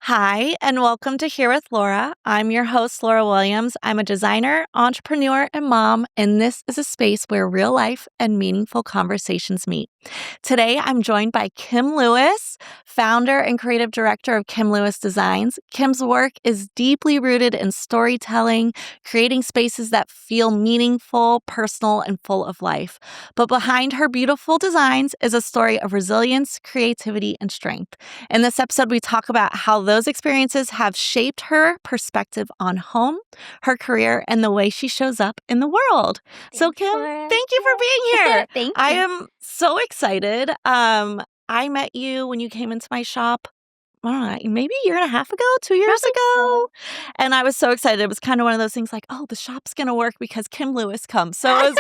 Hi, and welcome to Here with Laura. I'm your host, Laura Williams. I'm a designer, entrepreneur, and mom, and this is a space where real life and meaningful conversations meet. Today, I'm joined by Kim Lewis, founder and creative director of Kim Lewis Designs. Kim's work is deeply rooted in storytelling, creating spaces that feel meaningful, personal, and full of life. But behind her beautiful designs is a story of resilience, creativity, and strength. In this episode, we talk about how those experiences have shaped her perspective on home, her career, and the way she shows up in the world. So, Thanks, Kim, Laura. thank you for being here. Thank I you. am so excited. I met you when you came into my shop, I don't know, maybe a year and a half ago, 2 years Probably ago. so. And I was so excited. It was kind of one of those things like, oh, the shop's going to work because Kim Lewis comes. So it was,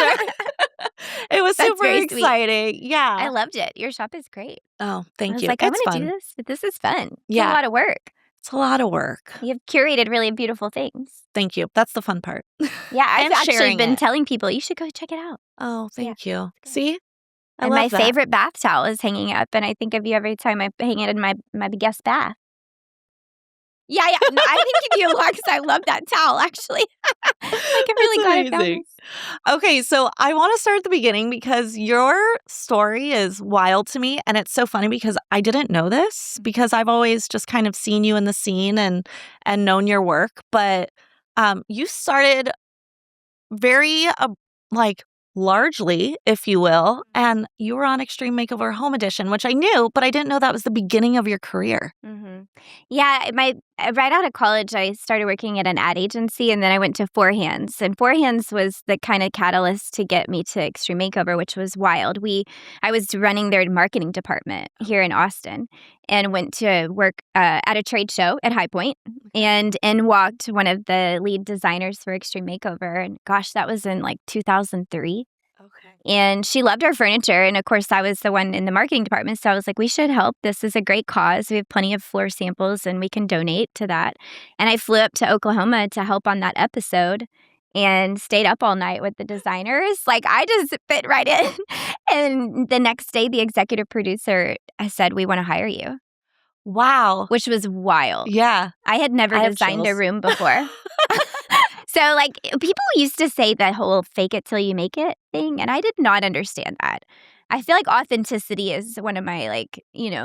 it was That's super very sweet. exciting. Yeah. I loved it. Your shop is great. Oh, I thank was you. like, I It's want to do fun. this, but this is fun. It's Yeah. a lot of work. It's a lot of work. You've curated really beautiful things. Thank you. That's the fun part. Yeah, I've And actually sharing been it. telling people you should go check it out. Oh, thank you. good. See? I And love my that. favorite bath towel is hanging up, and I think of you every time I hang it in my guest bath. Yeah. No, I think of you a lot because I love that towel, actually. Like, I'm really glad I found amazing. this. Okay, so I want to start at the beginning because your story is wild to me. And it's so funny because I didn't know this because I've always just kind of seen you in the scene and known your work. But you started very largely, if you will, and you were on Extreme Makeover Home Edition, which I knew, but I didn't know that was the beginning of your career. Mm-hmm. Yeah, right out of college, I started working at an ad agency, and then I went to Four Hands. And Four Hands was the kind of catalyst to get me to Extreme Makeover, which was wild. I was running their marketing department here in Austin, and went to work at a trade show at High Point, and in walked one of the lead designers for Extreme Makeover. And gosh, that was in like 2003. Okay. And she loved our furniture. And of course, I was the one in the marketing department. So I was like, we should help. This is a great cause. We have plenty of floor samples and we can donate to that. And I flew up to Oklahoma to help on that episode and stayed up all night with the designers. Like, I just fit right in. And the next day, the executive producer said, we want to hire you, Wow. which was wild. Yeah. I had never I have designed a chills. room before. So, like, people used to say that whole fake it till you make it thing, and I did not understand that. I feel like authenticity is one of my,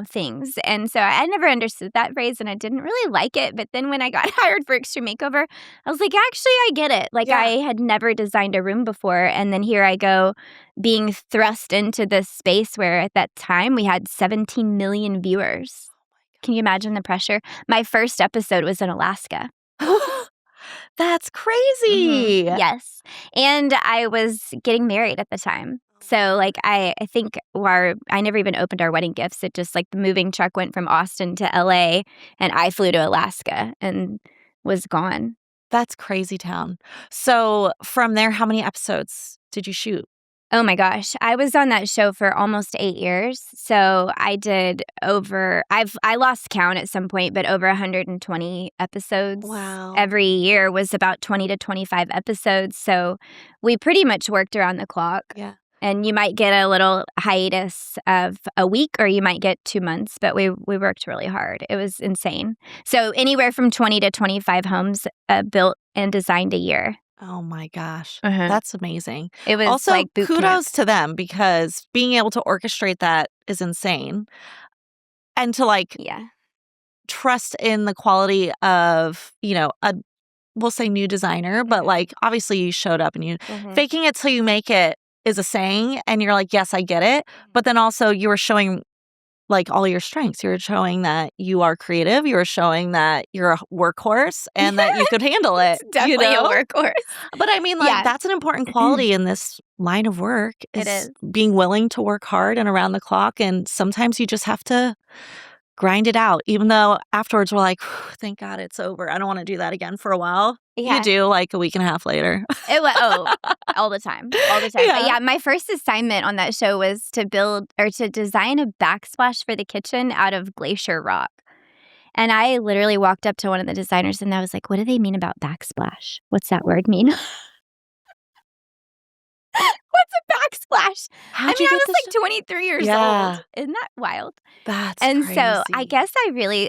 things. And so I never understood that phrase, and I didn't really like it. But then when I got hired for Extreme Makeover, I was like, actually, I get it. Like, Yeah. I had never designed a room before. And then here I go being thrust into this space where at that time we had 17 million viewers. Can you imagine the pressure? My first episode was in Alaska. That's crazy. Mm-hmm. Yes. And I was getting married at the time. So, like, I think I never even opened our wedding gifts. It just, like, the moving truck went from Austin to LA, and I flew to Alaska and was gone. That's crazy town. So from there, how many episodes did you shoot? Oh my gosh. I was on that show for almost 8 years. So I did I lost count at some point, but over 120 episodes. Wow. Every year was about 20 to 25 episodes. So we pretty much worked around the clock. Yeah. And you might get a little hiatus of a week or you might get 2 months, but we worked really hard. It was insane. So anywhere from 20 to 25 homes built and designed a year. Oh my gosh. Uh-huh. That's amazing. It was Also, like boot kudos camp. to them because being able to orchestrate that is insane. And to Yeah. trust in the quality of, we'll say new designer, but obviously you showed up and faking it till you make it is a saying. And you're like, yes, I get it. But then also you were showing all your strengths. You're showing that you are creative. You're showing that you're a workhorse and that you could handle it. It's definitely a workhorse. But I mean, that's an important quality in this line of work. It is. Being willing to work hard and around the clock. And sometimes you just have to grind it out, even though afterwards we're like, thank God it's over. I don't want to do that again for a while. Yeah. You do a week and a half later. It was all the time. Yeah, my first assignment on that show was to design a backsplash for the kitchen out of glacier rock. And I literally walked up to one of the designers and I was like, what do they mean about backsplash? What's that word mean? What's a Flash. I How'd mean, you I get was this like 23 years Yeah, old. Isn't that wild? that's And so I crazy. guess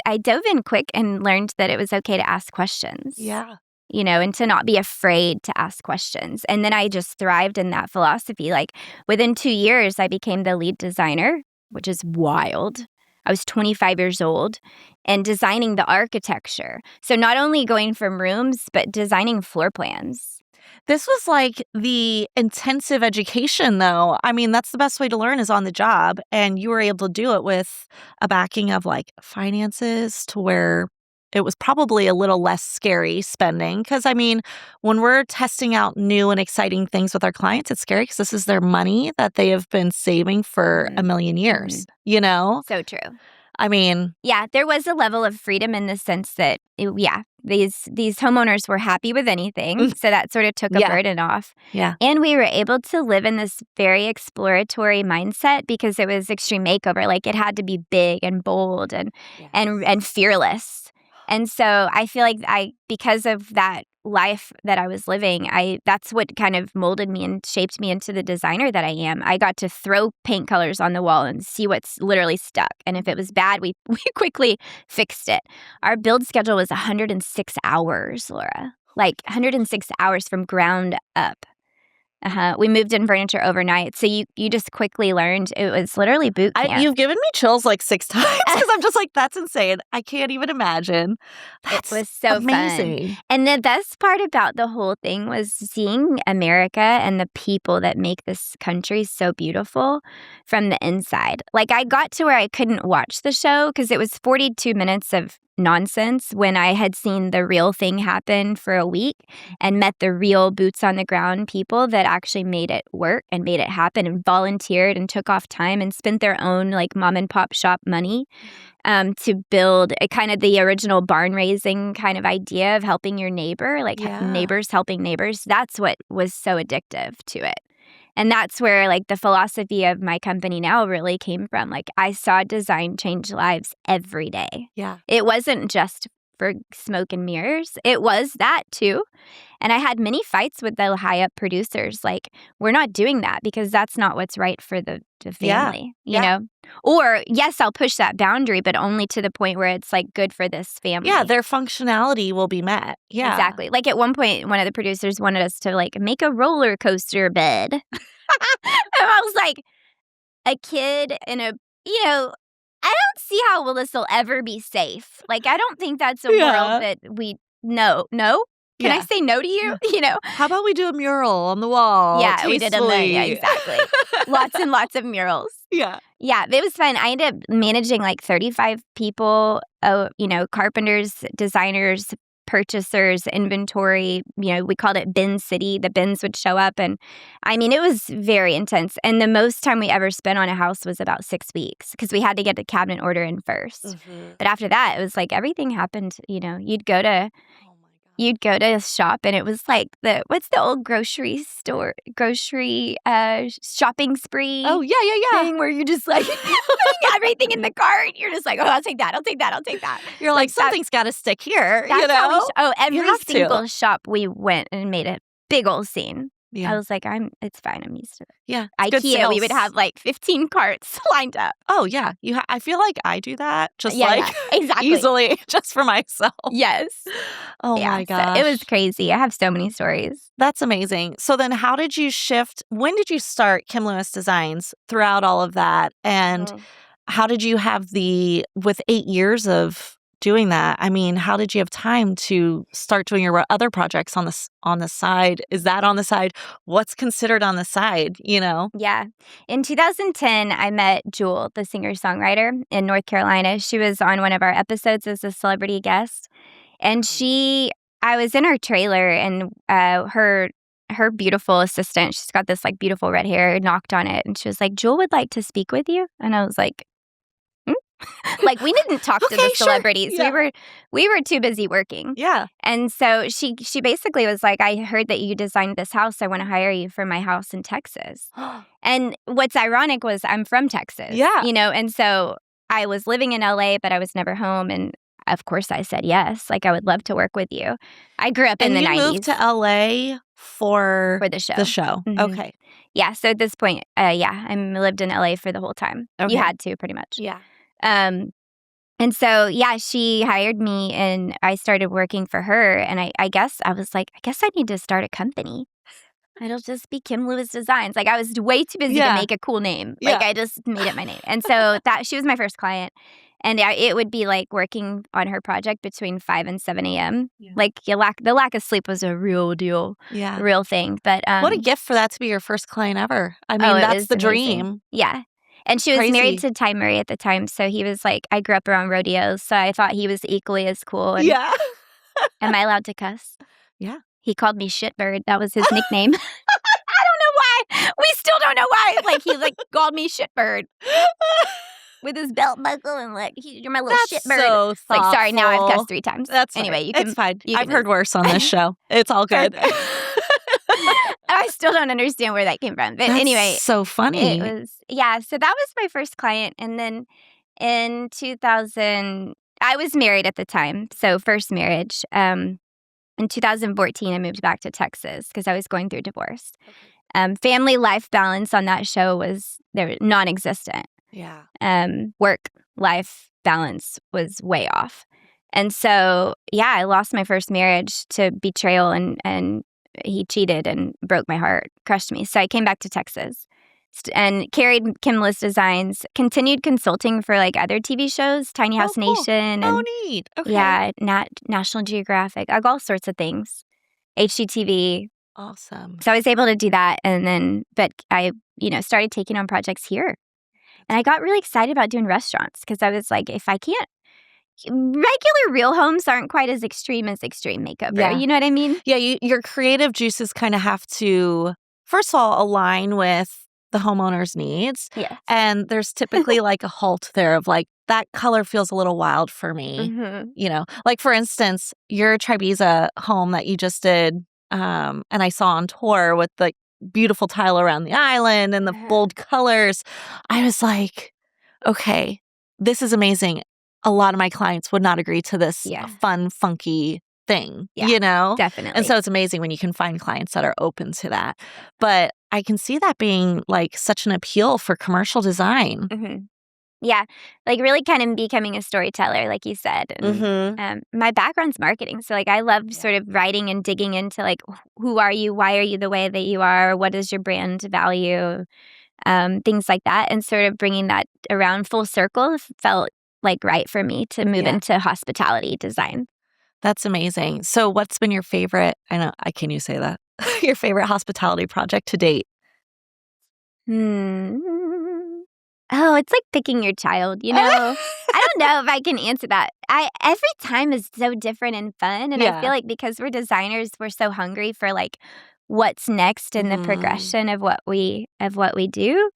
I dove in quick and learned that it was okay to ask questions, Yeah. and to not be afraid to ask questions. And then I just thrived in that philosophy. Like within 2 years, I became the lead designer, which is wild. I was 25 years old and designing the architecture. So not only going from rooms, but designing floor plans. This was like the intensive education, though. I mean, that's the best way to learn is on the job. And you were able to do it with a backing of like finances to where it was probably a little less scary spending. Because, I mean, when we're testing out new and exciting things with our clients, it's scary because this is their money that they have been saving for a Mhm. million Mhm. years, you know? So true. I mean, Yeah, there was a level of freedom in the sense that, these homeowners were happy with anything, so that sort of took a yeah, burden off, yeah. and we were able to live in this very exploratory mindset because it was Extreme Makeover, like, it had to be big and bold and and Yes. and fearless, and so I feel like because of that life that I was living, that's what kind of molded me and shaped me into the designer that I am. I got to throw paint colors on the wall and see what's literally stuck. And if it was bad, we we quickly fixed it. Our build schedule was 106 hours, Laura. Like 106 hours from ground up. We moved in furniture overnight. So you just quickly learned it was literally boot camp. You've given me chills like 6 times because I'm just like, "That's insane. I can't even imagine." It That's was so fun. amazing. And the best part about the whole thing was seeing America and the people that make this country so beautiful from the inside. Like, I got to where I couldn't watch the show because it was 42 minutes of nonsense when I had seen the real thing happen for a week and met the real boots on the ground people that actually made it work and made it happen and volunteered and took off time and spent their own like mom and pop shop money to build a kind of the original barn raising kind of idea of helping your neighbor, like Yeah. neighbors helping neighbors. That's what was so addictive to it. And that's where like the philosophy of my company now really came from. Like I saw design change lives every day. Yeah. It wasn't just for smoke and mirrors. It was that too. And I had many fights with the high up producers. Like, we're not doing that because that's not what's right for the Yeah. family, Yeah. Or, yes, I'll push that boundary, but only to the point where it's like good for this family. Yeah, their functionality will be met. Yeah. Exactly. Like at one point, one of the producers wanted us to like make a roller coaster bed. And I was like, a kid in a, I don't see how this will ever be safe. Like, I don't think that's a Yeah. world that no. Can I Yeah. say no to you? How about we do a mural on the wall Yeah, we did yeah, tastefully? exactly. Lots and lots of murals. Yeah. Yeah, it was fun. I ended up managing like 35 people, carpenters, designers, purchasers, inventory. We called it Bin City. The bins would show up. And I mean, it was very intense. And the most time we ever spent on a house was about 6 weeks because we had to get the cabinet order in first. Mhm. But after that, it was like everything happened. Oh my God. You'd go to a shop and it was like what's the old grocery shopping spree Oh, yeah, yeah, yeah. thing where you're just like putting everything in the cart. You're just like, oh, I'll take that. I'll take that. I'll take that. You're like, that- something's got to stick here, That's you how know? every have to. single shop we went and made a big old scene. Yeah. I was like, it's fine. I'm used to it. Yeah. It's good IKEA, we would sales. have like 15 carts lined up. Oh, yeah. I feel like I do that just Yeah, exactly. easily just for myself. Yes. Oh Yeah, my so gosh. it was crazy. I have so many stories. That's amazing. So then how did you shift? When did you start Kim Lewis Designs throughout all of that? And how did you have with 8 years of doing that? I mean, how did you have time to start doing your other projects on the side? Is that on the side? What's considered on the side, Yeah. In 2010, I met Jewel, the singer-songwriter in North Carolina. She was on one of our episodes as a celebrity guest. And I was in her trailer and her beautiful assistant, she's got this like beautiful red hair, knocked on it. And she was like, Jewel would like to speak with you. And I was like, like we didn't talk to Okay, the sure. celebrities. Yeah. We were too busy working. Yeah. And so she basically was like, I heard that you designed this house. I want to hire you for my house in Texas. And what's ironic was I'm from Texas. Yeah. And so I was living in LA, but I was never home. And of course I said yes. Like, I would love to work with you. I grew up in And the you 90s. moved to LA for For the show. the show. Mhm. Okay. Yeah, so at this point, yeah, I lived in LA for the whole time. You Okay. had to, pretty much. Yeah. And so, yeah, she hired me and I started working for her. And I guess I was like, I guess I need to start a company. It'll just be Kim Lewis Designs. Like, I was way too busy to make a cool name. Like, Yeah. I just made it my name. And so she was my first client. And it would be like working on her project between 5 and 7 a.m. Yeah. Like, the lack of sleep was a real deal, Yeah. real thing. But What a gift for that to be your first client ever. I mean, it that's was the amazing. dream. Yeah. And she was Crazy. married to Ty Murray at the time. So he was like, I grew up around rodeos. So I thought he was equally as cool. And Yeah. am I allowed to cuss? Yeah. He called me Shitbird. That was his nickname. I don't know why. We still don't know why. Like, he called me Shitbird with his belt buckle and like, you're my little That's shitbird. so thoughtful. Like, sorry, now I've cussed 3 times. That's anyway. fine. You can. It's fine. You I've can heard worse on this show. It's all good. I still don't understand where that came from. But That's anyway, so funny. it was, yeah. So that was my first client. And then in 2000, I was married at the time. So first marriage. In 2014, I moved back to Texas because I was going through divorce. Okay. Family life balance on that show was non-existent. Yeah. Work-life balance was way off. And so, yeah, I lost my first marriage to betrayal and he cheated and broke my heart, crushed me. So I came back to Texas and carried Kim Lewis Designs, continued consulting for like other TV shows, Tiny House cool. Nation. Oh, And neat. Okay. yeah, National Geographic, like all sorts of things, HGTV. Awesome. So I was able to do that. And then, but I, started taking on projects here. And I got really excited about doing restaurants because I was like, if I can't, regular real homes aren't quite as extreme as Extreme Makeover. Yeah. You know what I mean? Yeah, your creative juices kind of have to, first of all, align with the homeowner's needs. Yes. And there's typically like a halt there of like, that color feels a little wild for me. Mm-hmm. Like for instance, your Tribeca home that you just did, and I saw on tour with the beautiful tile around the island and the bold colors. I was like, okay, this is amazing. A lot of my clients would not agree to this fun, funky thing, Definitely. And so it's amazing when you can find clients that are open to that. But I can see that being like such an appeal for commercial design. Mm-hmm. Yeah, like really kind of becoming a storyteller, like you said. And my background's marketing. So like I love sort of writing and digging into like, who are you? Why are you the way that you are? What is your brand value? Things like that. And sort of bringing that around full circle felt like right for me to move into hospitality design. That's amazing. So what's been your favorite, can you say that? Your favorite hospitality project to date? Oh, it's like picking your child, I don't know if I can answer that. Every time is so different and fun. And I feel like because we're designers, we're so hungry for like what's next in the progression of what we do.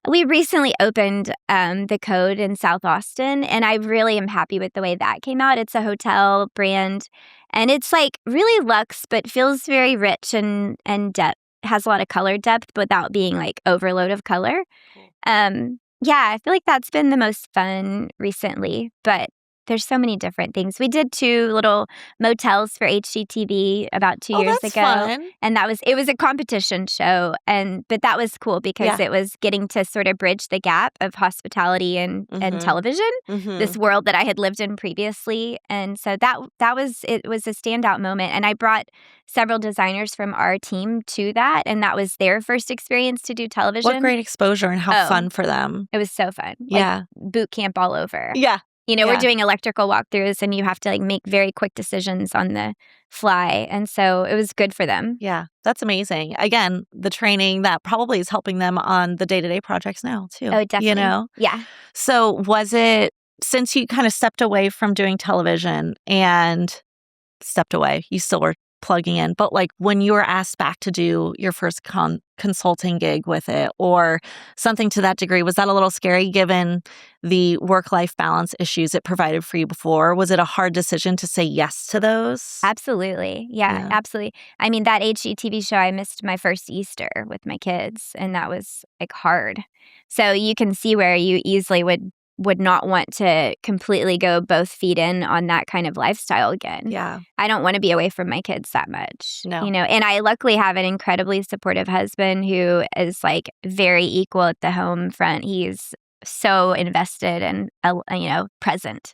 We recently opened the Code in South Austin, and I really am happy with the way that came out. It's a hotel brand, and it's like really luxe, but feels very rich and depth. Has a lot of color depth without being like overload of color. Yeah, I feel like that's been the most fun recently, but there's so many different things. We did 2 little motels for HGTV about 2 years that's ago. Fun. And it was a competition show, but that was cool because it was getting to sort of bridge the gap of hospitality and television, this world that I had lived in previously. And so it was a standout moment. And I brought several designers from our team to that, and that was their first experience to do television. What great exposure and how fun for them. It was so fun. Yeah. Like boot camp all over. Yeah. We're doing electrical walkthroughs and you have to like make very quick decisions on the fly. And so it was good for them. Yeah, that's amazing. Again, the training that probably is helping them on the day-to-day projects now too. Oh, definitely. Yeah. So was it, since you kind of stepped away from doing television and you still were plugging in, but like when you were asked back to do your first consulting gig with it or something to that degree, was that a little scary given the work-life balance issues it provided for you before? Was it a hard decision to say yes to those? Absolutely. Yeah, absolutely. I mean, that HGTV show, I missed my first Easter with my kids, and that was like hard. So you can see where you easily would would not want to completely go both feet in on that kind of lifestyle again. Yeah. I don't want to be away from my kids that much. No. And I luckily have an incredibly supportive husband who is like very equal at the home front. He's so invested and, present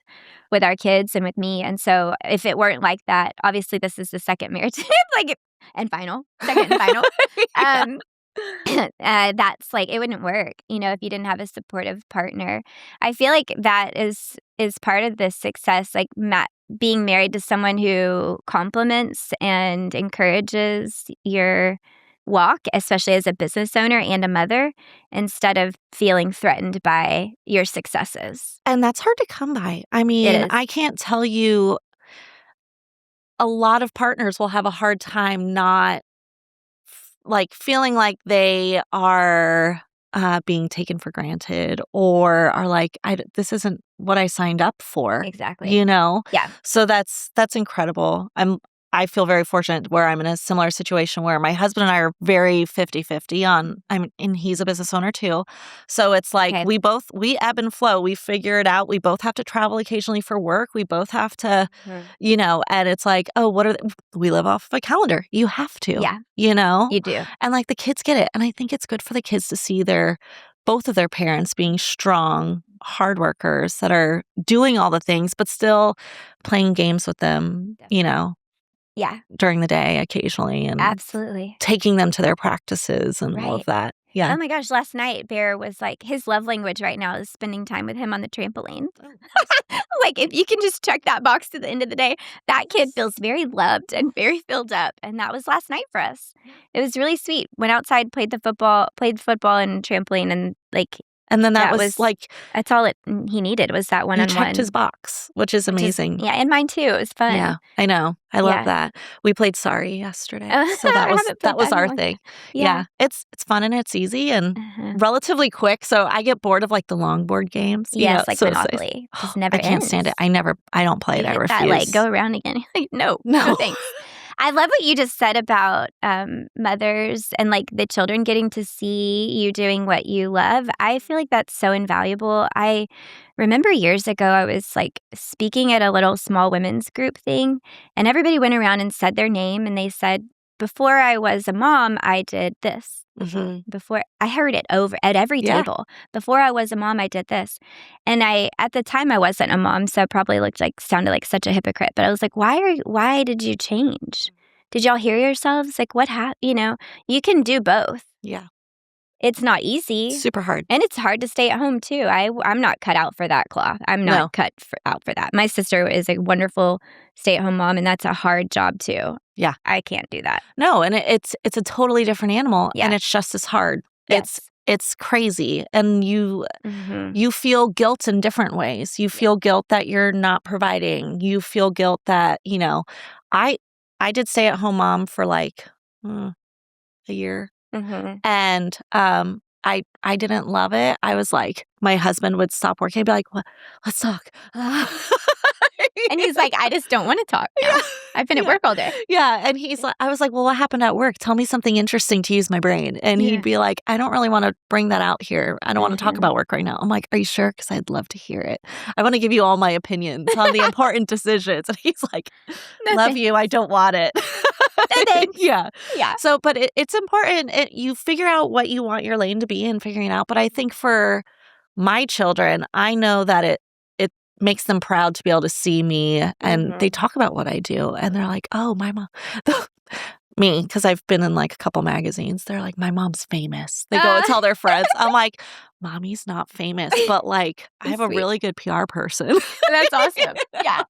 with our kids and with me. And so if it weren't like that, obviously this is the second marriage, second and final. Yeah. That's like, it wouldn't work, if you didn't have a supportive partner. I feel like that is part of the success, like being married to someone who compliments and encourages your walk, especially as a business owner and a mother, instead of feeling threatened by your successes. And that's hard to come by. I mean, It is. I can't tell you, a lot of partners will have a hard time not feeling like they are being taken for granted, or are like, this isn't what I signed up for. Exactly. Yeah. So that's incredible. I feel very fortunate where I'm in a similar situation where my husband and I are very 50-50 and he's a business owner too. So it's like, Okay. we ebb and flow. We figure it out. We both have to travel occasionally for work. We both have to, and it's like, oh, we live off of a calendar. You have to, Yeah. You do. And like the kids get it. And I think it's good for the kids to see both of their parents being strong, hard workers that are doing all the things, but still playing games with them, Yeah. during the day occasionally, and Absolutely. taking them to their practices and all of that. Yeah. Oh my gosh, last night Bear was like, his love language right now is spending time with him on the trampoline. Like, if you can just check that box to the end of the day, that kid feels very loved and very filled up. And that was last night for us. It was really sweet. Went outside, played football and trampoline, and And then that was like, that's all he needed was that one-on-one. You checked his box, which is amazing. And mine too. It was fun. Yeah, I know. I love that. We played Sorry yesterday, so that was our thing. Yeah, it's fun and it's easy and relatively quick. So I get bored of like the long board games. Like Monopoly. Just never I can't ends. stand it. I don't play it. I refuse. That, like, go around again. No, thanks. I love what you just said about mothers and like the children getting to see you doing what you love. I feel like that's so invaluable. I remember years ago, I was like speaking at a little small women's group thing, and everybody went around and said their name, and they said, before I was a mom, I did this. Before I heard it over at every table. Before I was a mom, I did this. And at the time I wasn't a mom, so I probably sounded like such a hypocrite. But I was like, why did you change? Did y'all hear yourselves? Like, what happened? You can do both. Yeah. It's not easy. Super hard. And it's hard to stay at home, too. I'm not cut out for that cloth. I'm not cut out for that. My sister is a wonderful stay-at-home mom, and that's a hard job, too. Yeah. I can't do that. No, and it's a totally different animal, Yeah. and it's just as hard. Yes. It's crazy, and you feel guilt in different ways. You feel guilt that you're not providing. You feel guilt that, I did stay-at-home mom for like a year. And I didn't love it. I was like, my husband would stop working and be like, "What? Let's talk." And he's like, I just don't want to talk now. I've been at work all day. Yeah. And I was like, well, what happened at work? Tell me something interesting to use my brain. And he'd be like, I don't really want to bring that out here. I don't want to talk about work right now. I'm like, are you sure? Because I'd love to hear it. I want to give you all my opinions on the important decisions. And he's like, love you. I don't want it. Yeah. So, but it's important. You figure out what you want your lane to be and figuring it out. But I think for my children, I know that it makes them proud to be able to see me, and they talk about what I do, and they're like, oh, my mom. Me, because I've been in like a couple magazines. They're like, my mom's famous. They go and tell their friends. I'm like, mommy's not famous, but like, I have a really good PR person. That's awesome. Yeah.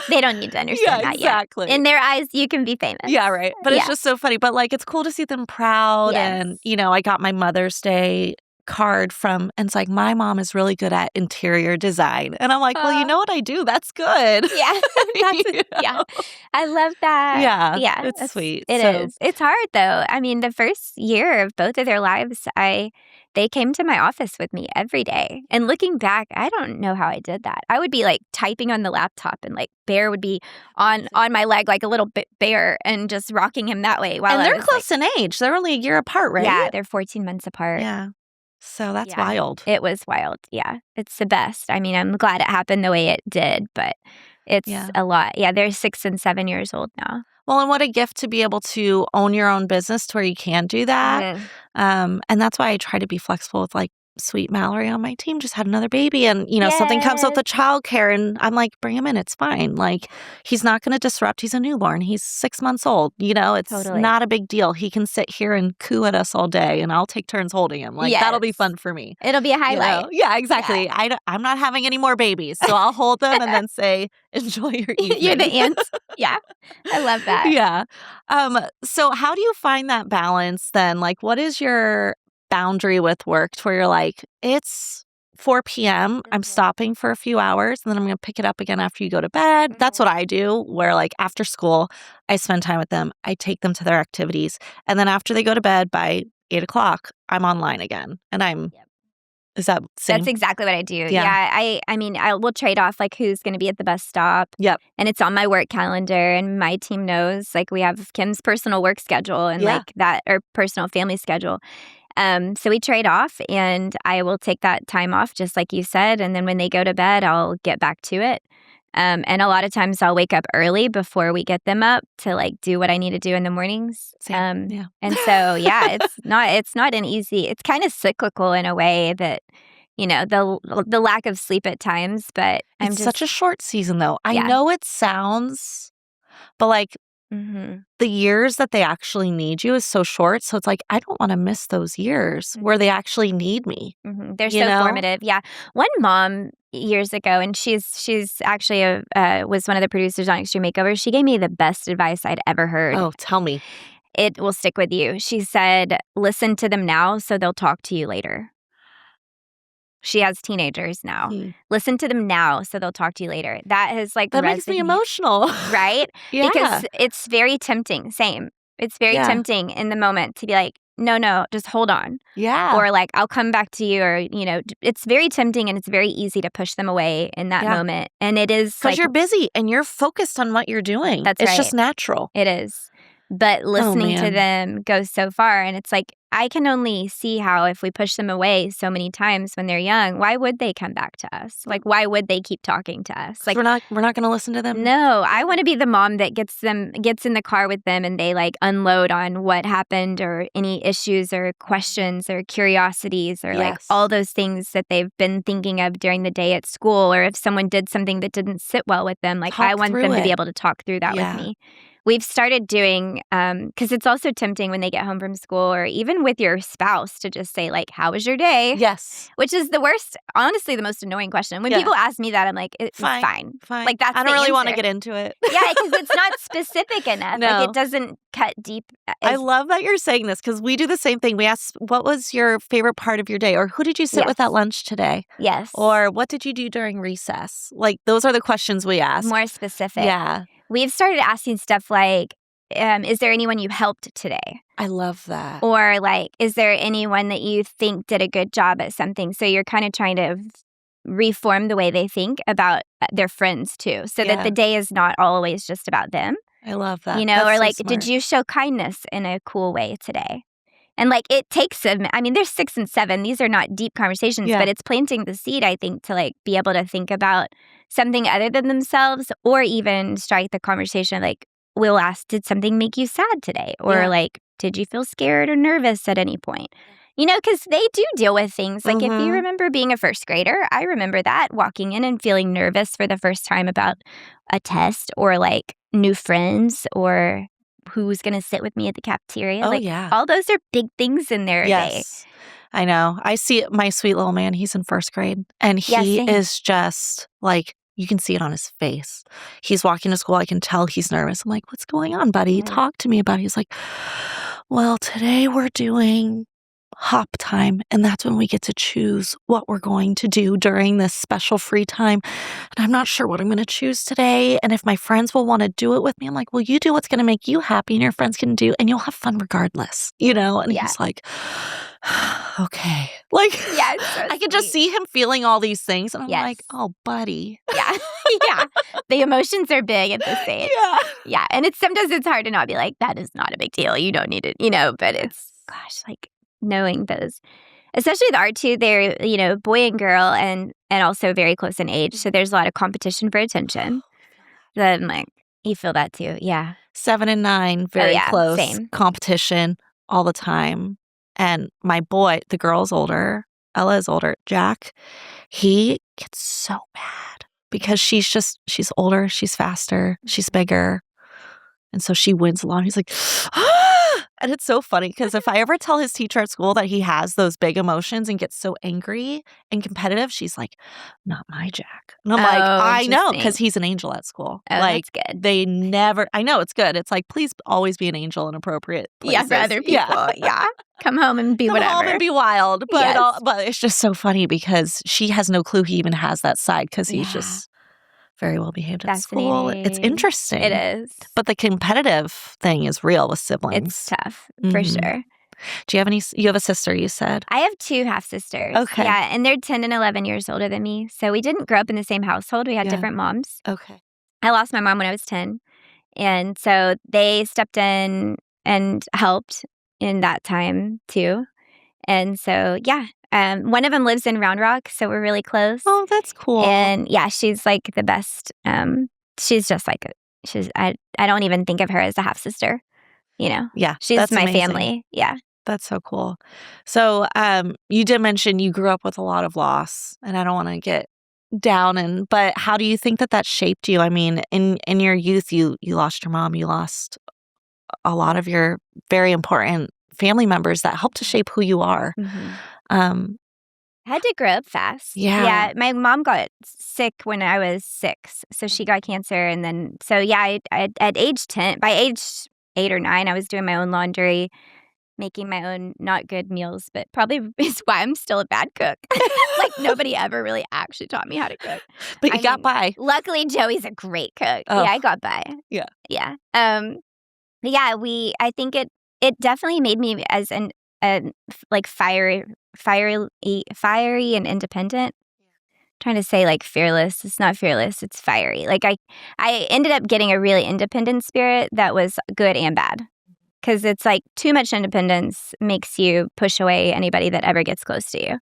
They don't need to understand that exactly. yet. In their eyes, you can be famous. Yeah, right. But it's just so funny. But like, it's cool to see them proud. Yes. And, I got my Mother's Day card and it's like, my mom is really good at interior design. And I'm like, well, you know what I do? That's good. Yeah. Yeah. I love that. Yeah. It's sweet. It is. It's hard though. I mean, the first year of both of their lives, they came to my office with me every day. And looking back, I don't know how I did that. I would be like typing on the laptop, and like Bear would be on my leg like a little bear, and just rocking him that way. And they're close in age. They're only a year apart, right? Yeah, they're 14 months apart. Yeah. So that's Yeah. wild. It was wild. Yeah. It's the best. I mean, I'm glad it happened the way it did, but it's Yeah. a lot. Yeah, they're 6 and 7 years old now. Well, and what a gift to be able to own your own business to where you can do that. Mhm. And that's why I try to be flexible with like sweet Mallory on my team just had another baby and something comes up Yes. with childcare and I'm like, bring him in, it's fine. Like he's not going to disrupt. He's a newborn. He's 6 months old. It's Totally. not a big deal. He can sit here and coo at us all day and I'll take turns holding him. Like that'll be Yes. fun for me. It'll be a highlight. Yeah, exactly. I'm not having any more babies, so I'll hold them and then say, enjoy your evening. You're the aunt. Yeah. I love that. Yeah. So how do you find that balance then? Like, what is your boundary with work to where you're like, it's 4 p.m., I'm Mhm. stopping for a few hours, and then I'm going to pick it up again after you go to bed. That's what I do, where like after school, I spend time with them. I take them to their activities. And then after they go to bed by 8 o'clock, I'm online again. And Yep. is that same? That's exactly what I do. Yeah. Yeah. I mean, I will trade off like who's going to be at the bus stop. Yep. And it's on my work calendar, and my team knows. Like we have Kim's personal work schedule and Yeah. like that, or personal family schedule. So we trade off, and I will take that time off, just like you said. And then when they go to bed, I'll get back to it. And a lot of times I'll wake up early before we get them up to like do what I need to do in the mornings. Same. Yeah. And so, yeah, it's not an easy, it's kind of cyclical in a way that, the lack of sleep at times, but I'm It's just such a short season, though. I Yeah. know it sounds, but like Mhm. the years that they actually need you is so short. So it's like, I don't want to miss those years where they actually need me. Mhm. They're You so know? formative. Yeah. One mom years ago, and she's actually was one of the producers on Extreme Makeover. She gave me the best advice I'd ever heard. Oh, tell me. It will stick with you. She said, "Listen to them now, so they'll talk to you later." She has teenagers now. Listen to them now, so they'll talk to you later. That has like That makes me resonated, emotional. right? Yeah. Because it's very tempting. Same. It's very Yeah. tempting in the moment to be like, no, just hold on. Yeah. Or like, I'll come back to you, or, it's very tempting, and it's very easy to push them away in that Yeah. moment. And it is Because like, you're busy and you're focused on what you're doing. That's It's right. just natural. it is. But listening to man. them goes so far. And it's like, I can only see how if we push them away so many times when they're young, why would they come back to us? Like, why would they keep talking to us? Like, we're not going to listen to them. no, I want to be the mom that gets in the car with them, and they like unload on what happened, or any issues or questions or curiosities, or like Yes. all those things that they've been thinking of during the day at school, or if someone did something that didn't sit well with them, like I Talk want through them to be it. able to talk through that Yeah. with me. We've started doing, because it's also tempting when they get home from school, or even with your spouse, to just say like, "How was your day?" Yes. Which is the worst, honestly, the most annoying question. When Yeah. people ask me that, I'm like, it's Fine. fine. Like, that's I don't the really want to answer. get into it. Yeah, because it's not specific enough. No. Like, it doesn't cut deep. I love that you're saying this because we do the same thing. We ask, what was your favorite part of your day? Or who did you sit with Yes. at lunch today? Yes. Or what did you do during recess? Like, those are the questions we ask. More specific. Yeah. We've started asking stuff like, is there anyone you helped today? I love that. Or like, is there anyone that you think did a good job at something? So you're kind of trying to reform the way they think about their friends too, so Yeah. that the day is not always just about them. I love that. Or That's so like, smart. did you show kindness in a cool way today? And like, it takes them, I mean, they're 6 and 7. These are not deep conversations, Yeah. but it's planting the seed, I think, to like be able to think about something other than themselves, or even strike the conversation. Like, we'll ask, did something make you sad today? Or Yeah. like, did you feel scared or nervous at any point? Because they do deal with things. Like, if you remember being a first grader, I remember that, walking in and feeling nervous for the first time about a test, or like new friends, or who's going to sit with me at the cafeteria. Oh, like, yeah. all those are big things in their day. Yes. I know. I see my sweet little man. He's in first grade. And Yeah, he same. is just like, you can see it on his face. He's walking to school. I can tell he's nervous. I'm like, what's going on, buddy? Talk to me about it. He's like, well, today we're doing hop time, and that's when we get to choose what we're going to do during this special free time. And I'm not sure what I'm going to choose today. And if my friends will want to do it with me, I'm like, well, you do what's going to make you happy, and your friends can do, and you'll have fun regardless, And Yeah. he's like, okay. Like, Yeah, it's so I could just sweet. see him feeling all these things. And I'm Yes. like, oh, buddy. Yeah. Yeah. The emotions are big at this age. Yeah. Yeah. And sometimes it's hard to not be like, that is not a big deal. You don't need it, but it's, gosh, like knowing those. especially the R2, they're, boy and girl and also very close in age. So there's a lot of competition for attention. Then like, you feel that too. Yeah. 7 and 9, Oh, very yeah. close. Same. Competition all the time. And my boy, the girl's older, Ella is older, Jack, he gets so mad because she's older, she's faster, she's bigger. And so she wins along. He's like, ah! And it's so funny because if I ever tell his teacher at school that he has those big emotions and gets so angry and competitive, she's like, not my Jack. And I'm like, I know, because he's an angel at school. Oh, like, that's good. they never, I know it's good. It's like, please always be an angel in appropriate places. Yeah, for other people. Yeah. Come home and be whatever. Come home and be wild. But, Yes. but it's just so funny because she has no clue he even has that side because he's just very well behaved at school. It's interesting. It is. But the competitive thing is real with siblings. It's tough, for sure. Do you have you have a sister, you said? I have 2 half-sisters. Okay. Yeah, and they're 10 and 11 years older than me. So we didn't grow up in the same household. We had different moms. Okay. I lost my mom when I was 10. And so they stepped in and helped in that time too. And so, one of them lives in Round Rock, so we're really close. Oh, that's cool. And yeah, she's like the best. She's just like, I don't even think of her as a half sister, Yeah. She's that's my amazing. family. Yeah. That's so cool. So you did mention you grew up with a lot of loss, and I don't want to get down, but how do you think that shaped you? I mean, in your youth, you lost your mom, you lost a lot of your very important family members that helped to shape who you are. I had to grow up fast. Yeah. My mom got sick when I was 6. So she got cancer. And then, at age 10, by age 8 or 9, I was doing my own laundry, making my own not good meals, but probably is why I'm still a bad cook. Like, nobody ever really actually taught me how to cook. But you got by. Luckily, Joey's a great cook. Oh. Yeah, I got by. Yeah. Yeah. I think it definitely made me as like fiery and independent. Trying to say like fearless. It's not fearless. It's fiery. Like I ended up getting a really independent spirit that was good and bad. Because it's like too much independence makes you push away anybody that ever gets close to you.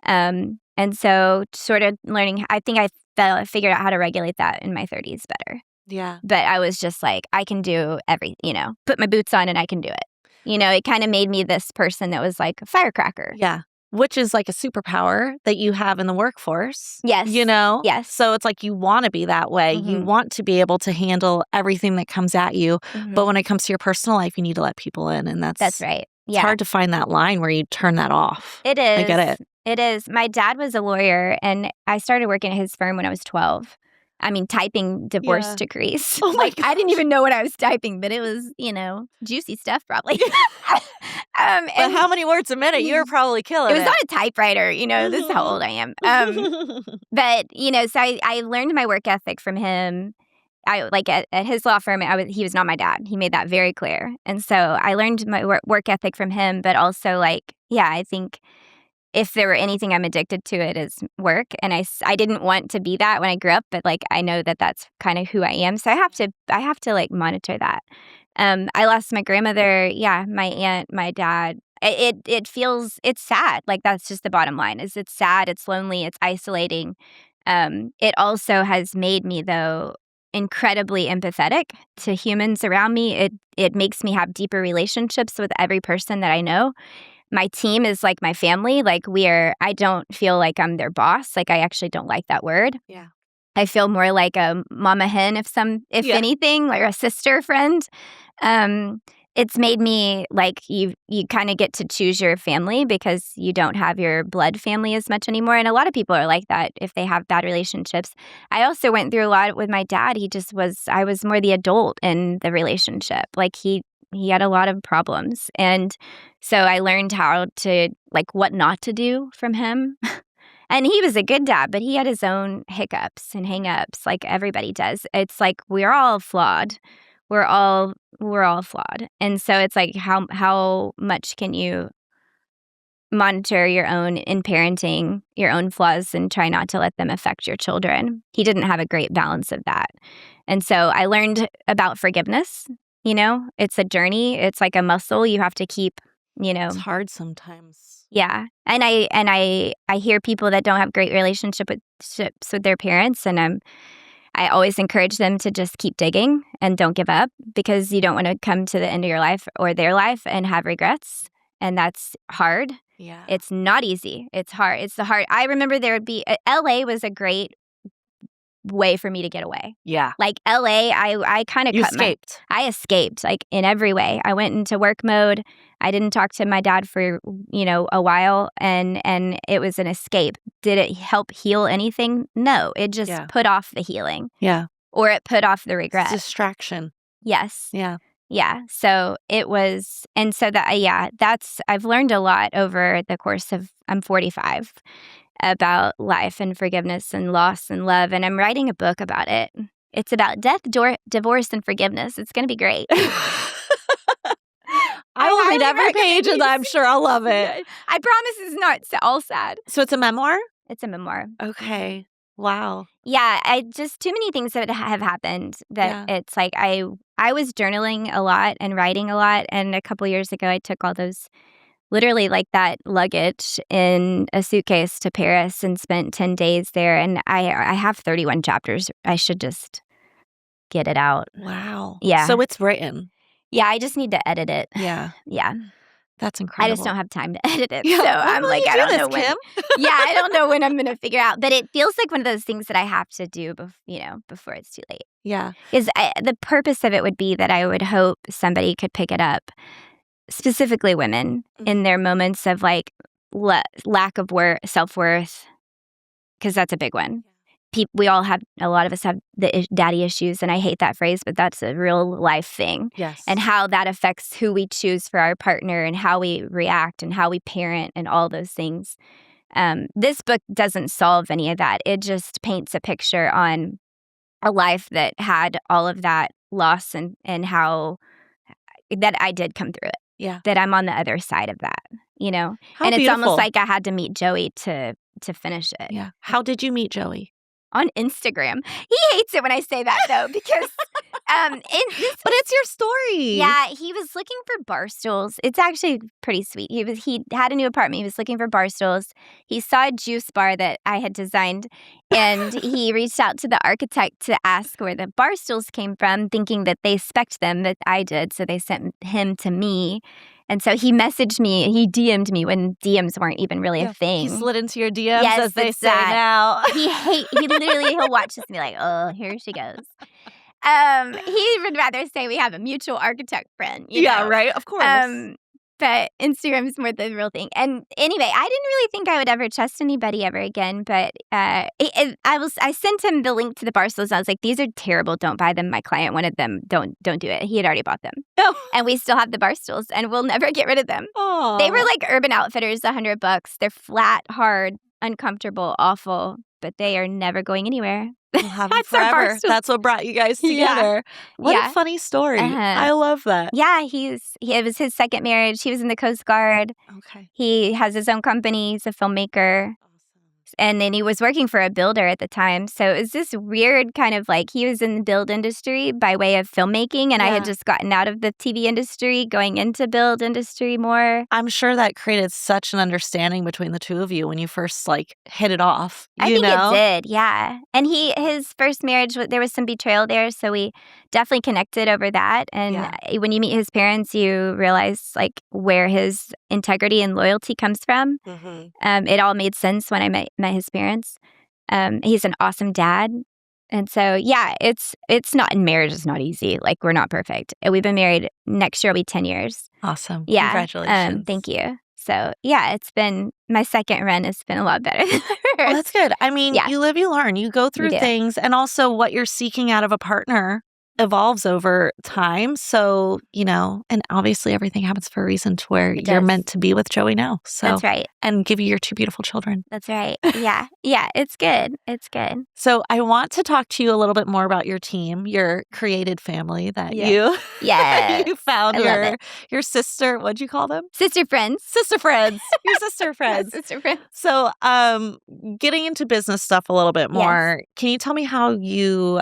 And so sort of learning, I think I figured out how to regulate that in my 30s better. Yeah. But I was just like, I can do everything, put my boots on and I can do it. It kind of made me this person that was like a firecracker. Yeah. Which is like a superpower that you have in the workforce. Yes. Yes. So it's like you want to be that way. You want to be able to handle everything that comes at you. But when it comes to your personal life, you need to let people in. And that's right. It's hard to find that line where you turn that off. It is. I get it. It is. My dad was a lawyer, and I started working at his firm when I was 12. I mean, typing divorce decrees. Oh my gosh. I didn't even know what I was typing, but it was, juicy stuff probably. But how many words a minute? You were probably killing it. It was on a typewriter, this is how old I am. But, so I learned my work ethic from him. I like at his law firm, he was not my dad. He made that very clear. And so I learned my work ethic from him, but also I think if there were anything I'm addicted to, it is work. And I didn't want to be that when I grew up, but I know that that's kind of who I am. So I have to monitor that. I lost my grandmother, my aunt, my dad. It's sad. That's just the bottom line. It's sad, it's lonely, it's isolating. It also has made me though incredibly empathetic to humans around me. It makes me have deeper relationships with every person that I know. My team is like my family. I don't feel like I'm their boss. I actually don't like that word. Yeah. I feel more like a mama hen, if anything, like a sister friend. It's made me you kind of get to choose your family because you don't have your blood family as much anymore. And a lot of people are like that if they have bad relationships. I also went through a lot with my dad. I was more the adult in the relationship. He had a lot of problems. And so I learned how to, what not to do from him. And he was a good dad, but he had his own hiccups and hang-ups like everybody does. It's we're all flawed. We're all flawed. And so it's how much can you monitor your own in parenting, your own flaws, and try not to let them affect your children. He didn't have a great balance of that. And so I learned about forgiveness. It's a journey. It's like a muscle you have to keep It's hard sometimes. Yeah. And I hear people that don't have great relationships with their parents, and I always encourage them to just keep digging and don't give up, because you don't want to come to the end of your life or their life and have regrets. And that's hard. Yeah. It's not easy. It's hard. It's the hard. I remember there would be LA was a great way for me to get away. Yeah. Like LA, I kind of escaped. I escaped, like, in every way. I went into work mode. I didn't talk to my dad for, a while, and it was an escape. Did it help heal anything? No, it just put off the healing. Yeah. Or it put off the regret. It's distraction. Yes. Yeah. Yeah. So it was, and so I've learned a lot over the course of, I'm 45, about life and forgiveness and loss and love. And I'm writing a book about it. It's about death, divorce, and forgiveness. It's going to be great. I will read every page and I'm sure I'll love it. I promise it's not all sad. So it's a memoir? It's a memoir. Okay. Wow. Yeah, just too many things that have happened that it's like I was journaling a lot and writing a lot. And a couple years ago, I took all those, literally like that luggage in a suitcase to Paris and spent 10 days there. And I have 31 chapters. I should just get it out. Wow. Yeah. So it's written. Yeah, I just need to edit it. Yeah. Yeah. That's incredible. I just don't have time to edit it. Yeah. So I'm like, I don't know when. Kim? Yeah, I don't know when I'm going to figure out. But it feels like one of those things that I have to do, before it's too late. Yeah. Because the purpose of it would be that I would hope somebody could pick it up, specifically women, in their moments of like lack of self-worth, because that's a big one. A lot of us have the daddy issues, and I hate that phrase, but that's a real life thing. Yes. And how that affects who we choose for our partner and how we react and how we parent and all those things. This book doesn't solve any of that. It just paints a picture on a life that had all of that loss and how that I did come through it. Yeah. That I'm on the other side of that, How and it's beautiful. almost like I had to meet Joey to finish it. Yeah. How did you meet Joey? On Instagram. He hates it when I say that, though, because but it's your story. Yeah, he was looking for bar stools. It's actually pretty sweet. He had a new apartment. He was looking for bar stools. He saw a juice bar that I had designed, and he reached out to the architect to ask where the bar stools came from, thinking that they spec'd them, that I did. So they sent him to me. And so he messaged me, he DM'd me when DMs weren't even really a thing. He slid into your DMs, Yes, as they say now. He'll watch this and be like, oh, here she goes. He would rather say we have a mutual architect friend. Yeah, right, of course. But Instagram is more the real thing. And anyway, I didn't really think I would ever trust anybody ever again. But I sent him the link to the bar stools. I was like, these are terrible. Don't buy them. My client wanted them. Don't do it. He had already bought them. Oh. And we still have the bar stools, and we'll never get rid of them. Aww. They were like Urban Outfitters, $100. They're flat, hard, uncomfortable, awful, but they are never going anywhere. We'll have them forever. That's what brought you guys together. What a funny story. I love that. Yeah, it was his second marriage. He was in the Coast Guard. Okay. He has his own company. He's a filmmaker. And then he was working for a builder at the time. So it was this weird kind of like, he was in the build industry by way of filmmaking, and I had just gotten out of the TV industry, going into build industry more. I'm sure that created such an understanding between the two of you when you first hit it off. I think it did, yeah. And his first marriage, there was some betrayal there, so we definitely connected over that. And when you meet his parents, you realize where his integrity and loyalty comes from. Mm-hmm. It all made sense when I met his parents. He's an awesome dad. And so, it's not, marriage is not easy. We're not perfect. We've been married, next year will be 10 years. Awesome. Yeah. Congratulations. Thank you. So, it's been, my second run has been a lot better than the first. Well, that's good. I mean, you live, you learn. You go through things, and also what you're seeking out of a partner evolves over time. So, and obviously everything happens for a reason to where you're meant to be with Joey now. So that's right. And give you your two beautiful children. That's right. Yeah. Yeah. It's good. It's good. So I want to talk to you a little bit more about your team, your created family that you found, your sister. What'd you call them? Sister friends. Sister friends. Your sister friends. Sister friends. So getting into business stuff a little bit more, can you tell me how you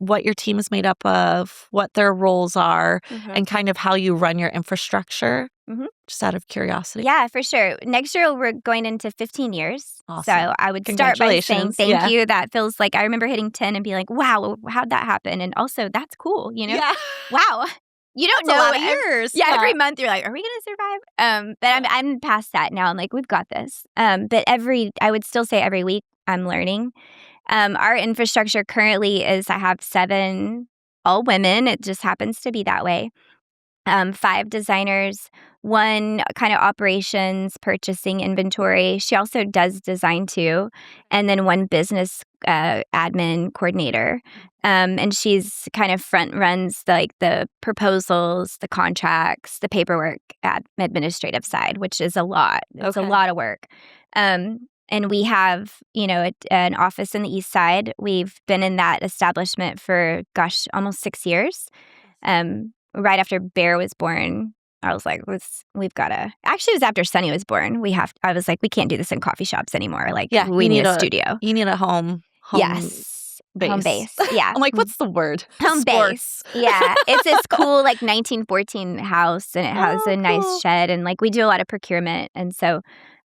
what your team is made up of, what their roles are, and kind of how you run your infrastructure? Mhm. Just out of curiosity. Yeah, for sure. Next year, we're going into 15 years. Awesome. So I would start by saying Congratulations. thank Yeah. you. That feels like I remember hitting 10 and be like, wow, how'd that happen? And also, that's cool, Yeah. Wow. You don't That's a know. lot of years. Yeah, every month you're like, are we going to survive? But I'm past that now. I'm like, we've got this. But I would still say every week I'm learning. Our infrastructure currently is I have 7 all women. It just happens to be that way. 5 designers, 1 kind of operations, purchasing, inventory. She also does design too. And then 1 business admin coordinator. And she's kind of front runs the proposals, the contracts, the paperwork, administrative side, which is a lot. It's a lot of work. And we have, an office in the East Side. We've been in that establishment for, almost 6 years. Right after Bear was born, I was like, we've got to. Actually, it was after Sunny was born. I was like, we can't do this in coffee shops anymore. Like, we need a studio. You need a home yes, base. home base. Yeah, I'm like, what's the word? Home base. Yeah, it's this cool 1914 house, and it has a nice shed, and we do a lot of procurement, and so,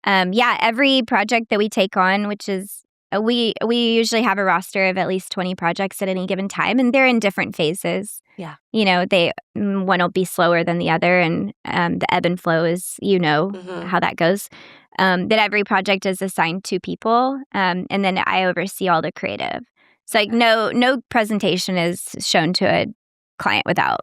every project that we take on, which is. We usually have a roster of at least 20 projects at any given time, and they're in different phases. Yeah. One will be slower than the other, and the ebb and flow is, how that goes. That every project is assigned 2 people, and then I oversee all the creative. So no presentation is shown to a client without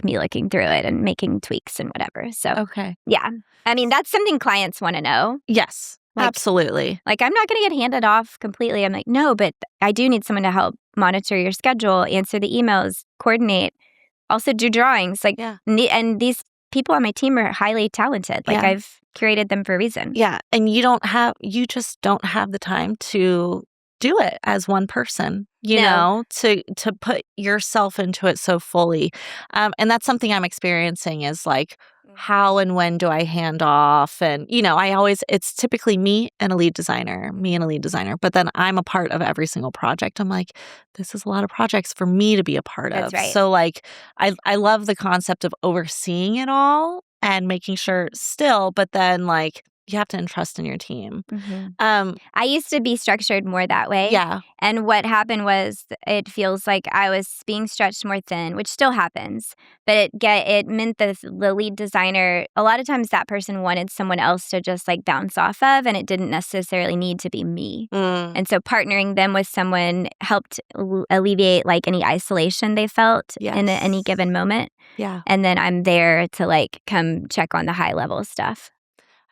me looking through it and making tweaks and whatever. So yeah, I mean that's something clients want to know. Yes. Absolutely. I'm not going to get handed off completely. I'm like, no, but I do need someone to help monitor your schedule, answer the emails, coordinate, also do drawings. And these people on my team are highly talented. I've curated them for a reason. Yeah. And you just don't have the time to do it as one person, to put yourself into it so fully. And that's something I'm experiencing is how and when do I hand off? And, it's typically me and a lead designer, but then I'm a part of every single project. I'm like, this is a lot of projects for me to be a part of. That's right. So I love the concept of overseeing it all and making sure still, but then you have to entrust in your team. Mm-hmm. I used to be structured more that way. Yeah. And what happened was it feels like I was being stretched more thin, which still happens. But it meant that the lead designer, a lot of times that person wanted someone else to just bounce off of, and it didn't necessarily need to be me. And so partnering them with someone helped alleviate any isolation they felt in any given moment. Yeah. And then I'm there to come check on the high level stuff.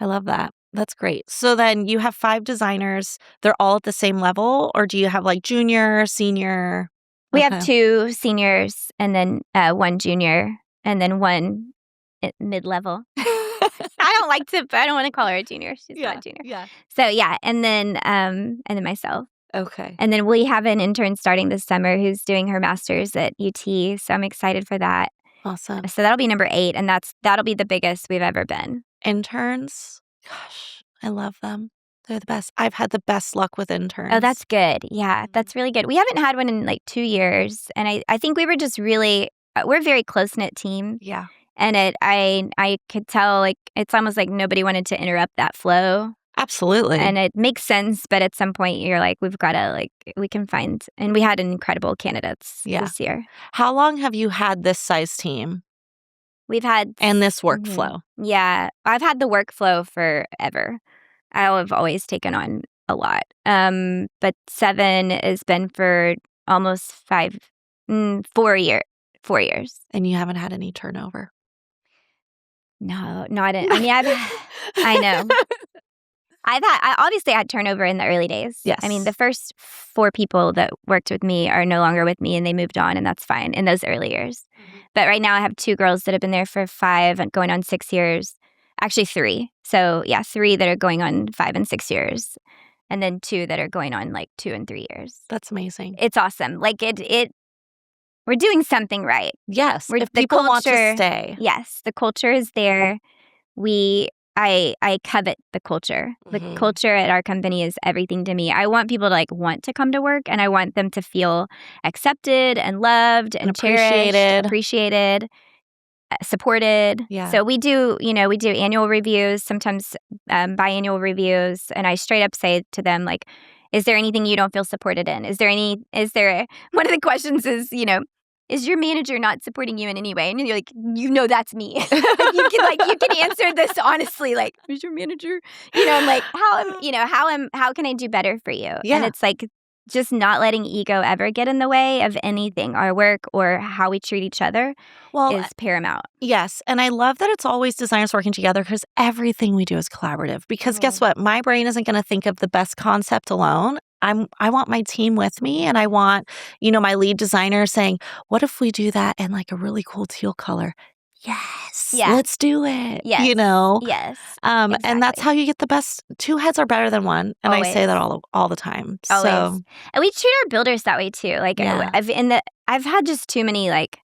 I love that. That's great. So then you have 5 designers. They're all at the same level, or do you have junior, senior? We have 2 seniors and then 1 junior and then 1 mid-level. I don't want to call her a junior. She's not a junior. Yeah. So and then myself. Okay. And then we have an intern starting this summer who's doing her master's at UT. So I'm excited for that. Awesome. So that'll be number 8, and that'll be the biggest we've ever been. Interns, gosh, I love them. They're the best. I've had the best luck with interns. Oh, that's good. Yeah, that's really good. We haven't had one in 2 years, and I think we were just really we're a very close knit team. Yeah, and I could tell it's almost like nobody wanted to interrupt that flow. Absolutely, and it makes sense. But at some point, you're we've got to we can find, and we had incredible candidates this year. How long have you had this size team? We've had and this workflow. Yeah, I've had the workflow forever. I've always taken on a lot. But 7 has been for almost 4 years. 4 years. And you haven't had any turnover? No, not I mean, I know. I obviously had turnover in the early days. Yes. I mean, the first 4 people that worked with me are no longer with me, and they moved on, and that's fine in those early years. Mm-hmm. But right now I have 2 girls that have been there for 5 and going on 6 years. Actually 3. So 3 that are going on 5 and 6 years. And then 2 that are going on 2 and 3 years. That's amazing. It's awesome. We're doing something right. Yes. If people want to stay. Yes. The culture is there. I covet the culture. The culture at our company is everything to me. I want people to want to come to work, and I want them to feel accepted and loved and cherished, appreciated. supported. Yeah. So we do annual reviews, sometimes biannual reviews, and I straight up say to them, like, is there anything you don't feel supported in? Is there one of the questions is, is your manager not supporting you in any way? And you're like, that's me. you can answer this honestly, like, is your manager, and like, how can I do better for you? Yeah. And it's like, just not letting ego ever get in the way of anything, our work or how we treat each other is paramount. Yes. And I love that it's always designers working together because everything we do is collaborative. Because guess what? My brain isn't going to think of the best concept alone. I want my team with me, and I want, my lead designer saying, what if we do that in like a really cool teal color? Yes, let's do it. Yes. Yes. And that's how you get the best. Two heads are better than one. And Always. I say that all the time. Always. So, and we treat our builders that way too. Like I've had just too many, like,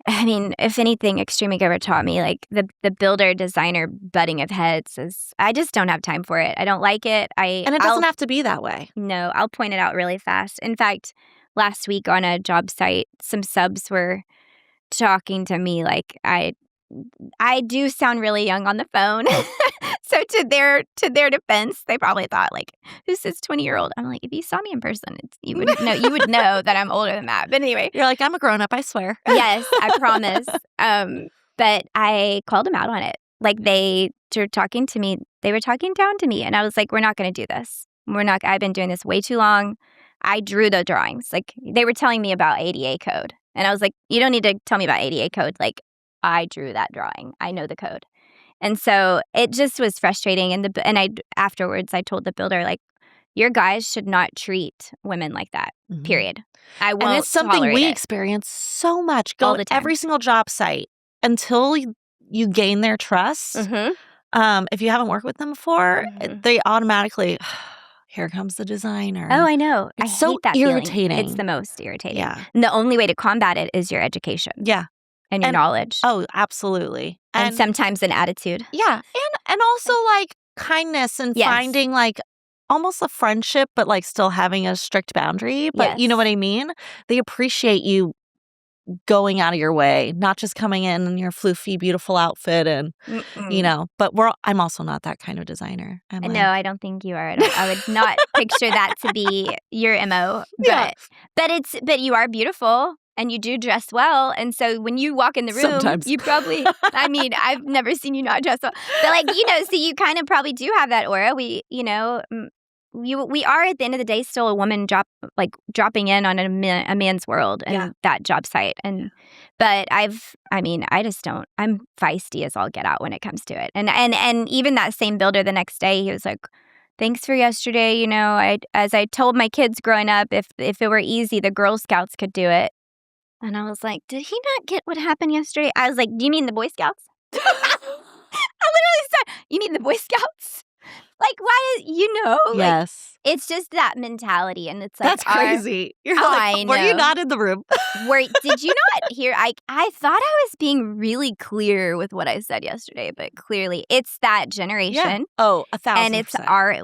I mean, if anything, Extreme Makeover taught me, like, the builder designer butting of heads is, I just don't have time for it. I don't like it. And it doesn't have to be that way. No, I'll point it out really fast. In fact, last week on a job site, some subs were talking to me like I do sound really young on the phone. So to their defense, they probably thought, like, who's this 20-year-old? I'm like, if you saw me in person, you would know that I'm older than that. But anyway, you're like, I'm a grown up, I swear. Yes, I promise. But I called them out on it. Like, they were talking to me. They were talking down to me, and I was like, we're not going to do this. I've been doing this way too long. I drew the drawings. Like, they were telling me about ADA code. And I was like, you don't need to tell me about ADA code. Like, I drew that drawing. I know the code. And so it just was frustrating. And afterwards, I told the builder, like, your guys should not treat women like that, period. I won't. And it's something we it. experience so much. All the time. Every single job site until you gain their trust. If you haven't worked with them before, they automatically... Here comes the designer. Oh, I know. It's I so hate that irritating. Feeling. It's the most irritating. Yeah. And the only way to combat it is your education. Yeah. And your knowledge. Oh, absolutely. And sometimes an attitude. Yeah. And also, like, kindness and finding, like, almost a friendship, but, like, still having a strict boundary. But you know what I mean? They appreciate you going out of your way, not just coming in your floofy, beautiful outfit and, but I'm also not that kind of designer. No, I don't think you are. I would not picture that to be your MO. But you are beautiful and you do dress well. And so when you walk in the room, sometimes. You probably, I mean, I've never seen you not dress well. But, like, so you kind of probably do have that aura. We are, at the end of the day, still a woman dropping in on a man's world and that job site. But I just don't. I'm feisty as all get out when it comes to it. And even that same builder the next day, he was like, "Thanks for yesterday. As I told my kids growing up, if it were easy, the Girl Scouts could do it." And I was like, "Did he not get what happened yesterday?" I was like, "Do you mean the Boy Scouts?" I literally said, "You mean the Boy Scouts?" Like, why is, yes. Like, it's just that mentality. And it's like, that's crazy. You're like, were you not in the room? Did you not hear? I thought I was being really clear with what I said yesterday, but clearly it's that generation. Yeah. Oh, 1,000%. And it's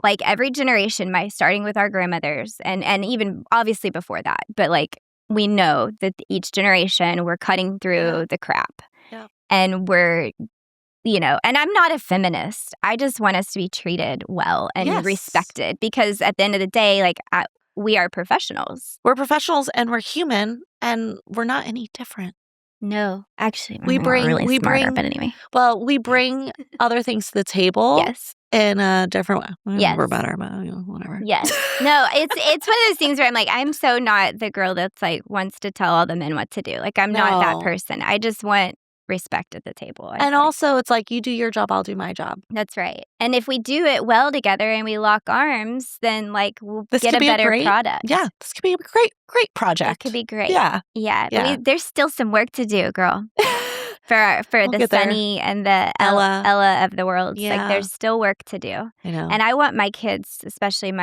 like, every generation, starting with our grandmothers and even obviously before that. But, like, we know that each generation, we're cutting through the crap. Yeah. And we're, and I'm not a feminist. I just want us to be treated well and respected, because at the end of the day, like, we are professionals. We're professionals and we're human and we're not any different. No, actually, we bring but anyway. Well, we bring other things to the table. Yes. In a different way. Yes. We're better, but whatever. Yes. No, it's one of those things where I'm like, I'm so not the girl that's like wants to tell all the men what to do. Like, I'm not that person. I just want respect at the table. And also, it's like, you do your job, I'll do my job. That's right. And if we do it well together and we lock arms, then, like, we'll get a better product. Yeah, this could be a great project. It could be great. Yeah. Yeah. There's still some work to do, girl. For the Sunny and the Ella of the world. Yeah. Like, there's still work to do. I know. And I want my kids, especially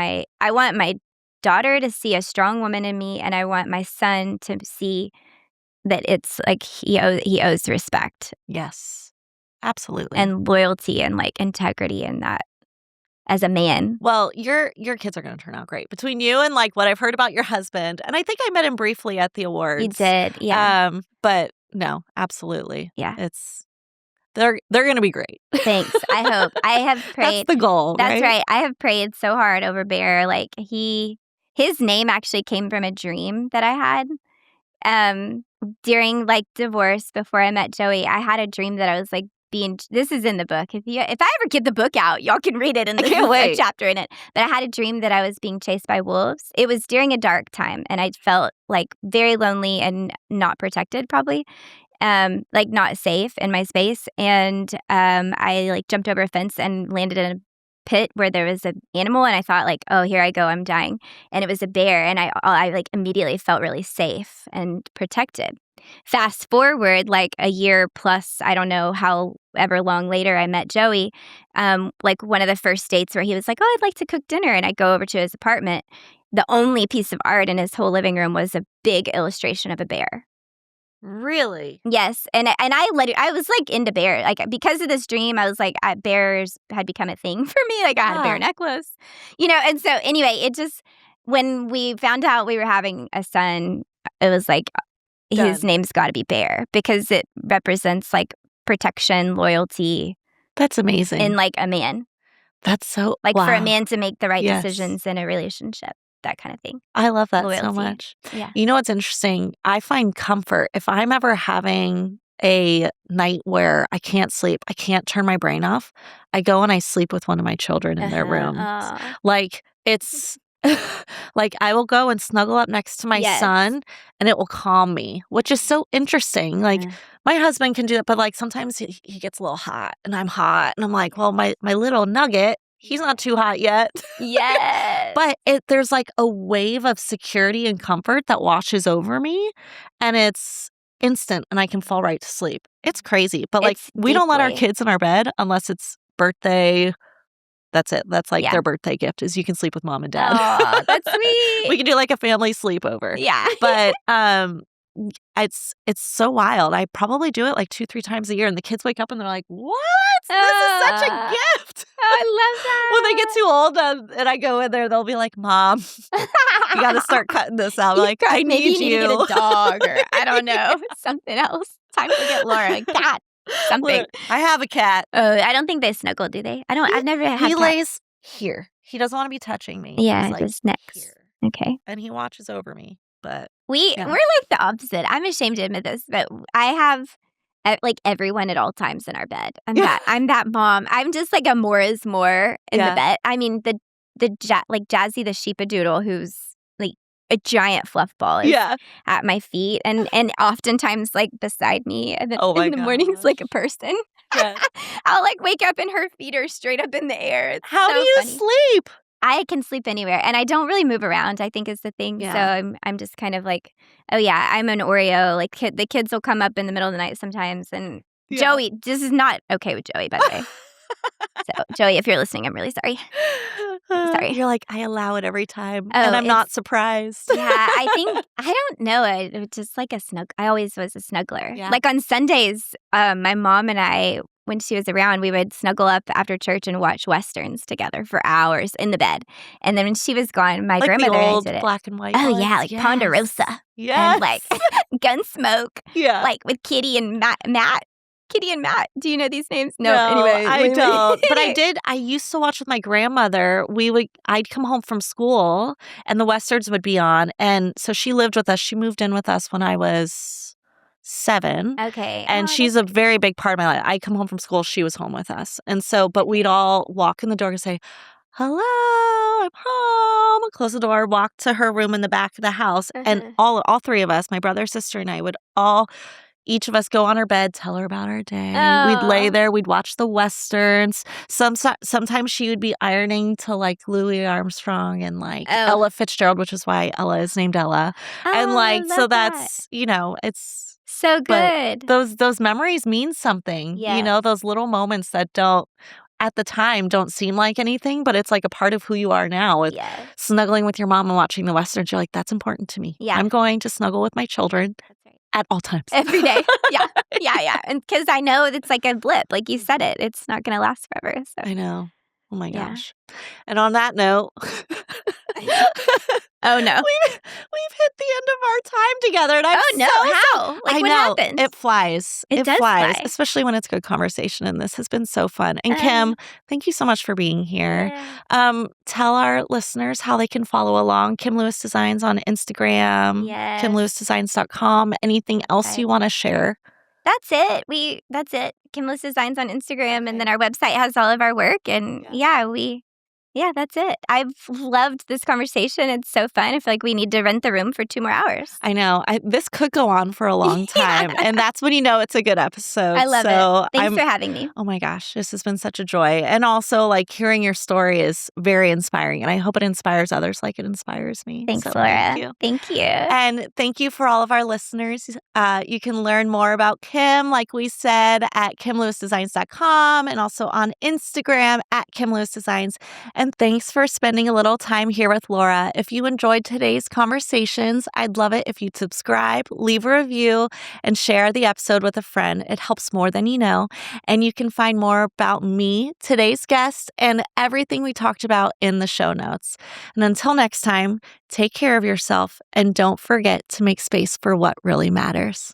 I want my daughter to see a strong woman in me, and I want my son to see that it's like he owes respect. Yes, absolutely. And loyalty and, like, integrity in that as a man. Well, your kids are going to turn out great. Between you and, like, what I've heard about your husband, and I think I met him briefly at the awards. You did, yeah. But No, absolutely. Yeah. They're going to be great. Thanks. I hope. I have prayed. That's the goal, That's right? right. I have prayed so hard over Bear. Like his name actually came from a dream that I had. During like divorce before I met Joey, I had a dream that I was like this is in the book. If I ever get the book out, y'all can read it and there's a chapter in it. But I had a dream that I was being chased by wolves. It was during a dark time and I felt like very lonely and not protected probably. Like not safe in my space. And I like jumped over a fence and landed in a pit where there was an animal and I thought like, oh, here I go, I'm dying. And it was a bear and I like immediately felt really safe and protected. Fast forward like a year plus, I don't know however long later I met Joey, like one of the first dates where he was like, oh, I'd like to cook dinner. And I go over to his apartment. The only piece of art in his whole living room was a big illustration of a bear. Really? Yes, and I was, like, into bear, like, because of this dream, I was like, bears had become a thing for me, like, I had a bear necklace, and so, anyway, it just when we found out we were having a son, it was like, his name's gotta be Bear, because it represents, like, protection, loyalty. That's amazing. In, like, a man. That's so like, wow. For a man to make the right decisions in a relationship. That kind of thing. I love that Loyalty. So much. Yeah. You know what's interesting? I find comfort if I'm ever having a night where I can't sleep, I can't turn my brain off, I go and I sleep with one of my children in their room. Like, it's like I will go and snuggle up next to my son and it will calm me, which is so interesting. Like, my husband can do it, but like sometimes he gets a little hot and I'm hot and I'm like, well, my little nugget, he's not too hot yet. Yes. But there's like a wave of security and comfort that washes over me and it's instant and I can fall right to sleep. It's crazy. But like we don't let our kids in our bed unless it's birthday. That's it. That's like their birthday gift is you can sleep with mom and dad. Oh, that's sweet. We can do like a family sleepover. Yeah. But it's so wild. I probably do it like 2-3 times a year and the kids wake up and they're like, what? This is such a gift. I love that. When they get too old and I go in there, they'll be like, Mom, you got to start cutting this out. Like, I maybe need you need to get a dog or I don't know, something else. Time to get Laura a cat. Something. Look, I have a cat. Oh, I don't think they snuggle, do they? I've never had He cats. lays here. He doesn't want to be touching me. Yeah, He's like just next. here. Okay. And he watches over me. But we're like the opposite. I'm ashamed to admit this, but I have like everyone at all times in our bed. I'm that mom. I'm just like a more is more in the bed. I mean, like Jazzy the sheepadoodle, who's like a giant fluff ball, is at my feet and oftentimes like beside me. And then in the mornings, like a person. Yeah. I'll like wake up and her feet are straight up in the air. It's How so do you funny. sleep? I can sleep anywhere, and I don't really move around, I think is the thing. Yeah. So I'm just kind of like, oh yeah, I'm an Oreo. Like the kids will come up in the middle of the night sometimes, and Joey, this is not okay with Joey, by the way. So Joey, if you're listening, I'm really sorry. Sorry. You're like, I allow it every time, and I'm not surprised. Yeah, I don't know. It was just like I always was a snuggler. Yeah. Like on Sundays, my mom and I, when she was around, we would snuggle up after church and watch Westerns together for hours in the bed. And then when she was gone, my like grandmother the old did it. Black and white. Oh, ones. yeah, like Ponderosa. Yes. And like Gunsmoke. Yeah. Like with Kitty and Matt. Kitty and Matt. Do you know these names? No, anyway. I don't. But I used to watch with my grandmother. I'd come home from school and the Westerns would be on. And so she lived with us. She moved in with us when I was 7. Okay. And she's a very big part of my life. I'd come home from school. She was home with us. And so, but we'd all walk in the door and say, hello, I'm home. Close the door, walk to her room in the back of the house. And all 3 of us, my brother, sister, and I would each of us go on her bed, tell her about our day. Oh. We'd lay there. We'd watch the Westerns. Sometimes she would be ironing to like Louis Armstrong and like Ella Fitzgerald, which is why Ella is named Ella. And like, so that's, it's so good. Those memories mean something. Yeah. Those little moments that at the time don't seem like anything, but it's like a part of who you are now. It's snuggling with your mom and watching the Westerns. You're like, that's important to me. Yeah. I'm going to snuggle with my children. At all times. Every day. Yeah. Yeah. And because I know it's like a blip. Like you said it. It's not going to last forever. So. I know. Oh my gosh. And on that note. Oh no. We've hit the end of our time together. And I'm How? Like like, I what know. happened? It flies. It It does flies, fly. especially when it's good conversation, and this has been so fun. And Uh, Kim, thank you so much for being here. yeah. Tell our listeners how they can follow along. Kim Lewis Designs on Instagram, Yes. kimlewisdesigns.com. Anything else Website. you wanna share? That's it. That's it. Kimless Designs on Instagram, and then our website has all of our work, and yeah, that's it. I've loved this conversation. It's so fun. I feel like we need to rent the room for 2 more hours. I know. This could go on for a long time, Yeah. and that's when you know it's a good episode. I love it. So Thanks for having me. oh my gosh, this has been such a joy. And also, like, hearing your story is very inspiring, and I hope it inspires others like it inspires me. Thanks, So Laura. thank you. Thank you. And thank you for all of our listeners. You can learn more about Kim, like we said, at kimlewisdesigns.com and also on Instagram at kimlewisdesigns. And thanks for spending a little time here with Laura. If you enjoyed today's conversations, I'd love it if you'd subscribe, leave a review, and share the episode with a friend. It helps more than you know. And you can find more about me, today's guest, and everything we talked about in the show notes. And until next time, take care of yourself and don't forget to make space for what really matters.